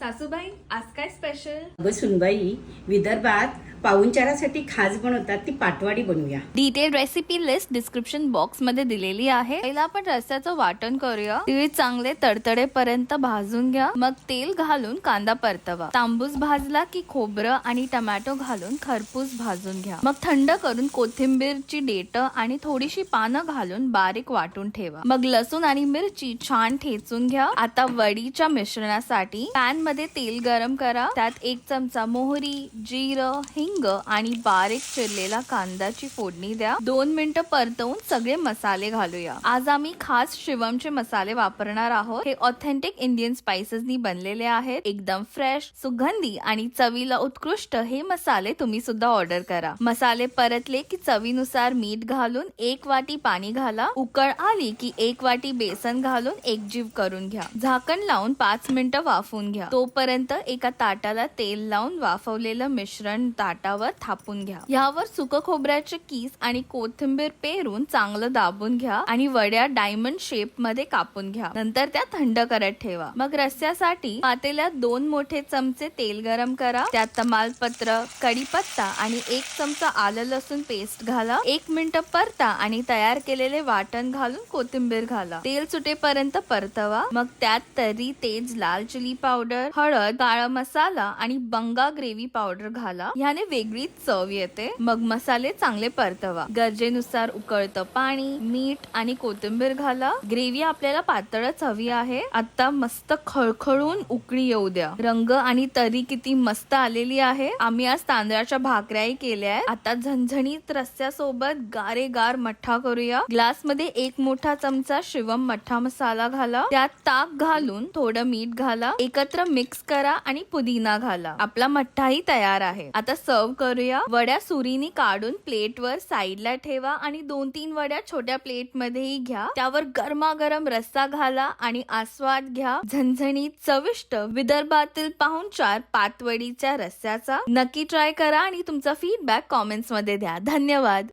सासूबाई आज काय स्पेशल? अगं सुनबाई, विदर्भात पाहुणचारासाठी खास बनवतात ती पाटवाडी बनवूया. Detail recipe list description box मध्ये दिलेली आहे. पहिला आपण रस्स्याचं वाटण करूया. तीळ चांगले तडतडेपर्यंत भाजून घ्या. मग तेल घालून कांदा परतवा. तांबूस भाजला की खोबरं आणि टोमॅटो घालून खरपूस भाजून घ्या. मग थंड करून कोथिंबीरची देठ आणि थोडीशी पानं घालून बारीक वाटून ठेवा. मग लसूण आणि मिरची छान ठेचून घ्या. आता वडीच्या मिश्रणासाठी पॅन मध्ये तेल गरम करा. त्यात 1 चमचा मोहरी, जिरं, हिंग आणि बारीक चिरलेला कांद्याची फोडणी द्या. 2 मिनिटं परतवून सगळे मसाले घालूया. आज आम्ही खास शिवमचे मसाले वापरणार आहोत. हे ऑथेंटिक इंडियन स्पाइसेसनी बनलेले आहेत. एकदम फ्रेश, सुगंधी आणि चवीला उत्कृष्ट हे मसाले तुम्ही सुद्धा ऑर्डर करा. मसाले परतले की चवीनुसार मीठ घालून 1 वाटी पाणी घाला. उकळ आली की 1 वाटी बेसन घालून एकजीव करून घ्या. झाकण लावून 5 मिनिटं वाफवून घ्या. तोपर्यंत एका ताटाला तेल लावून वाफवलेलं मिश्रण ताटावर थापून घ्या. यावर सुकं खोबऱ्याचे किस आणि कोथिंबीर पेरून चांगलं दाबून घ्या आणि वड्या डायमंड शेप मध्ये कापून घ्या. नंतर त्या थंड करत ठेवा. मग रस्स्यासाठी पातेल्यात 2 मोठे चमचे तेल गरम करा. त्यात तमालपत्र, कढीपत्ता आणि 1 चमचा आलं लसूण पेस्ट घाला. 1 मिनिट परता आणि तयार केलेले वाटण घालून कोथिंबीर घाला. तेल सुटेपर्यंत परतवा. मग त्यात तरी तेज लाल चिली पावडर, हळद, काळा मसाला आणि बंगा ग्रेव्ही पावडर घाला. ह्याने वेगळीच चव येते. मग मसाले चांगले परतवा. गरजेनुसार उकळतं पाणी, मीठ आणि कोथिंबीर घाला. ग्रेव्ही आपल्याला पातळच हवी आहे. आता मस्त खळखळून उकळी येऊ द्या. रंग आणि तरी किती मस्त आलेली आहे. आम्ही आज तांदळाच्या भाकऱ्याही केल्या आहेत. आता झणझणीत रस्स्यासोबत गारेगार मठ्ठा करूया. ग्लास मध्ये 1 मोठा चमचा शिवम मठ्ठा मसाला घाला. त्यात ताक घालून थोडं मीठ घाला. एकत्र मिक्स करा आणि पुदिना घाला. आपला मठ्ठाही तयार आहे. आता सर्व करूया. वड्या सुरीनी काढून प्लेटवर साईडला ठेवा आणि 2-3 वड्या छोट्या प्लेट मध्येही घ्या. त्यावर गरमागरम रस्सा घाला आणि आस्वाद घ्या. झणझणीत चविष्ट विदर्भातील पाहुणचार पातवडीच्या रस्स्याचा. नक्की ट्राय करा आणि तुमचा फीडबॅक कॉमेंट्स मध्ये द्या. धन्यवाद.